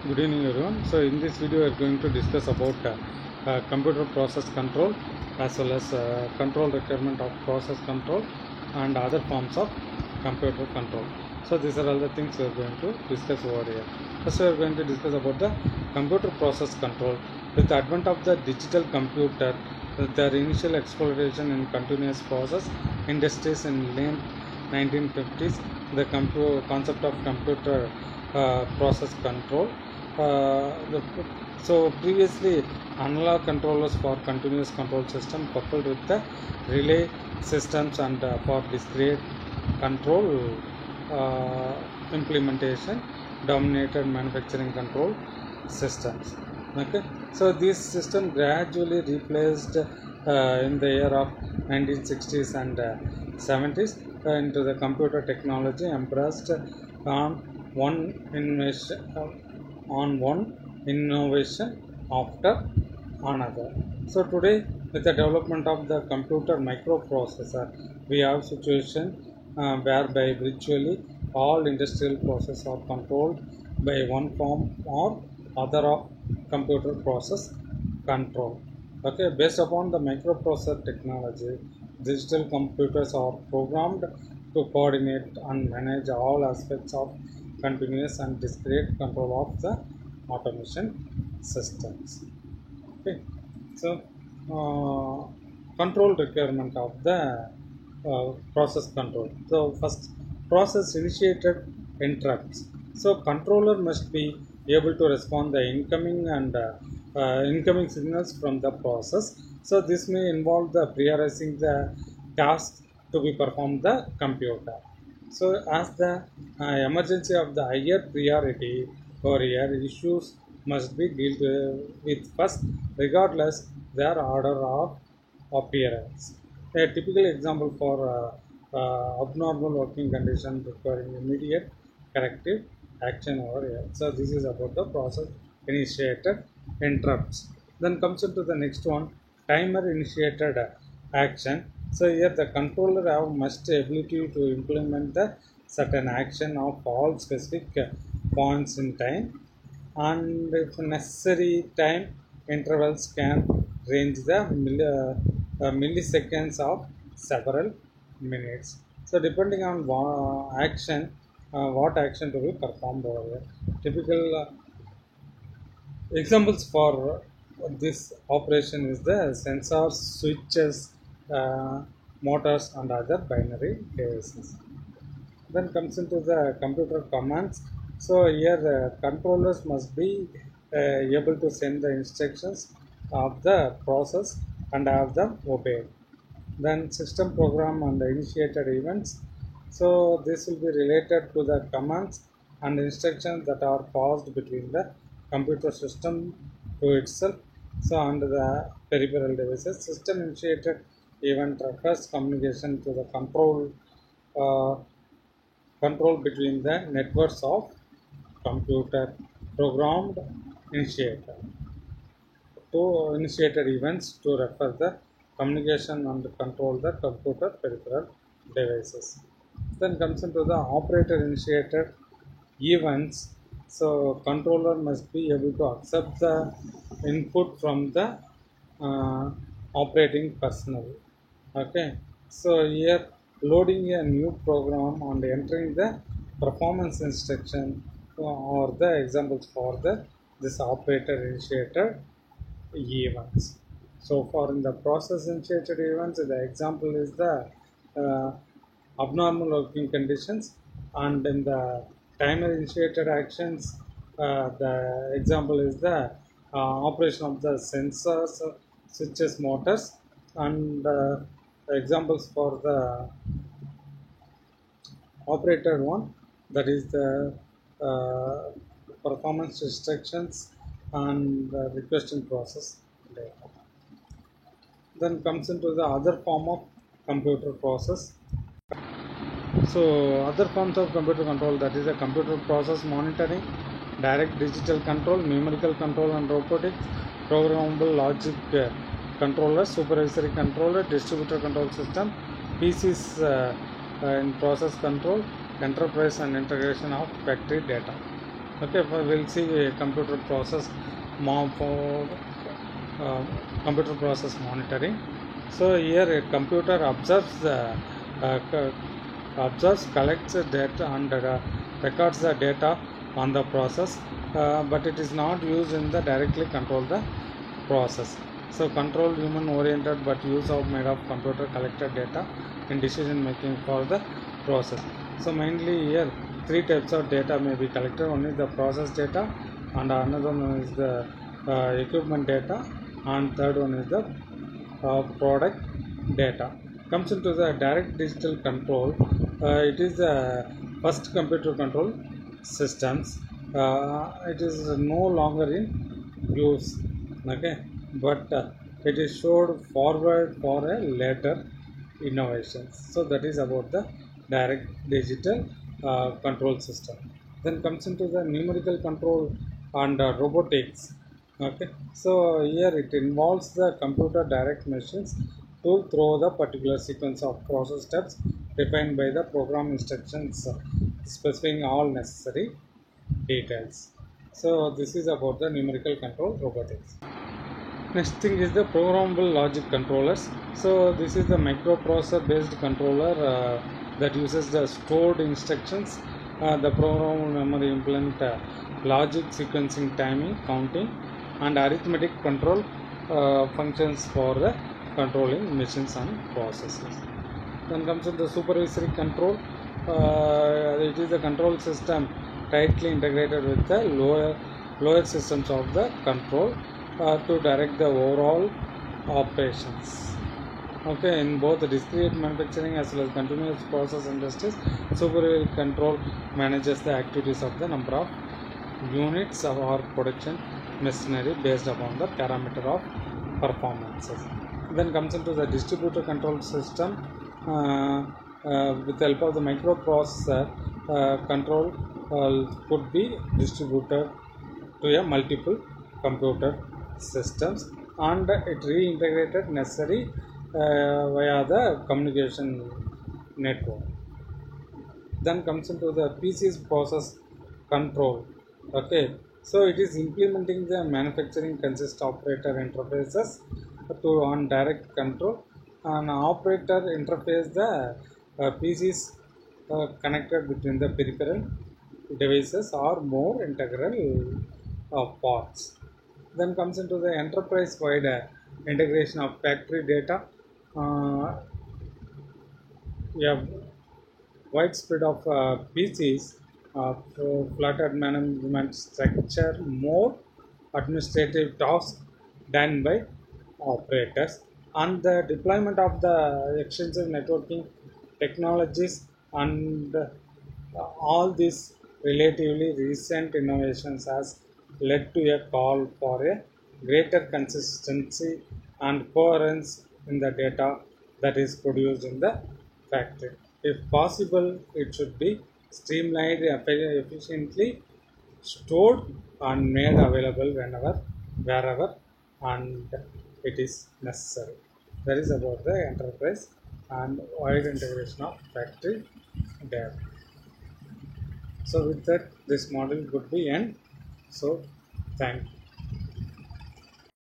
Good evening everyone. So in this video we are going to discuss about computer process control as well as control requirement of process control and other forms of computer control. So these are all the things we are going to discuss over here. First we are going to discuss about the computer process control. With the advent of the digital computer, with their initial exploration in continuous process industries in late 1950s, the concept of computer process control. So previously analog controllers for continuous control system coupled with the relay systems and for discrete control implementation dominated manufacturing control systems. Okay, so this system gradually replaced in the year of 1960s and 70s into the computer technology embraced on one innovation after another. So today, with the development of the computer microprocessor, we have situation whereby virtually all industrial processes are controlled by one form or other of computer process control. Okay, based upon the microprocessor technology, digital computers are programmed to coordinate and manage all aspects of continuous and discrete control of the automation systems. Okay, so control requirement of the process control. So first, process initiated interrupts. So controller must be able to respond the incoming and incoming signals from the process. So this may involve the prioritizing the tasks to be performed the computer. So as the emergency of the higher priority or here issues must be dealt with first, regardless their order of appearance. A typical example for abnormal working condition requiring immediate corrective action over here. So this is about the process initiated interrupts. Then comes into the next one, timer initiated action. So here the controller have must ability to implement the certain action of all specific points in time, and if necessary time intervals can range the milliseconds of several minutes. So depending on what action to be performed over here. Typical examples for this operation is the sensors, switches, motors and other binary devices. Then comes into the computer commands. So here controllers must be able to send the instructions of the process and have them obeyed. Then system program and initiated events. So this will be related to the commands and instructions that are passed between the computer system to itself. So under the peripheral devices, system initiated event refers communication to the uh, control between the networks of computer programmed initiator to initiated events to refer the communication and control the computer peripheral devices. Then comes into the operator initiated events. So controller must be able to accept the input from the uh, operating personnel. Okay, so here loading a new program and entering the performance instruction or the examples for the this operator initiated events. So for in the process initiated events, the example is the uh, abnormal working conditions, and in the timer initiated actions, the example is the operation of the sensors, switches, motors, and examples for the operated one, that is the uh, performance restrictions and requesting process data. Then comes into the other form of computer process. So other forms of computer control, that is a computer process monitoring, direct digital control, numerical control and robotics, programmable logic controller, supervisory controller, distributor control system, PCs in process control, enterprise and integration of factory data. Okay, we'll see computer process more for computer process monitoring. So here a computer observes uh, co- collects the data and records the data on the process, but it is not used in the directly control the process. So control human oriented but use of made of computer collected data in decision making for the process. So mainly here three types of data may be collected. One is the process data, and another one is the equipment data, and third one is the product data. Comes into the direct digital control. It is the first computer control systems. It is no longer in use, okay, but it is showed forward for a later innovations. So that is about the direct digital control system. Then comes into the numerical control and robotics. Okay, so here it involves the computer direct machines to through the particular sequence of process steps defined by the program instructions, specifying all necessary details. So this is about the numerical control robotics. Next thing is the programmable logic controllers. So this is the microprocessor based controller that uses the stored instructions. The programmable memory implement logic sequencing, timing, counting, and arithmetic control functions for the controlling machines and processes. Then comes in the supervisory control. It is the control system tightly integrated with the lower systems of the control to direct the overall operations. Okay, in both the discrete manufacturing as well as continuous process industries, supervisory control manages the activities of the number of units of our production machinery based upon the parameter of performances. Then comes into the distributor control system. With the help of the microprocessor, control could be distributed to a multiple computer systems, and it reintegrated necessary via the communication network. Then comes into the PC's process control. Okay, so it is implementing the manufacturing consist operator interfaces to on direct control, and operator interface the PCs connected between the peripheral devices or more integral parts. Then comes into the enterprise wide integration of factory data. Yeah, widespread of PCs, flattered management structure, more administrative tasks done by operators, and the deployment of the extensive networking technologies, and all these relatively recent innovations has led to a call for a greater consistency and coherence in the data that is produced in the factory. If possible, it should be streamlined, efficiently stored, and made available whenever, wherever, and it is necessary. That is about the enterprise and wide integration of factory data. So with that, this model could be end. So thank you.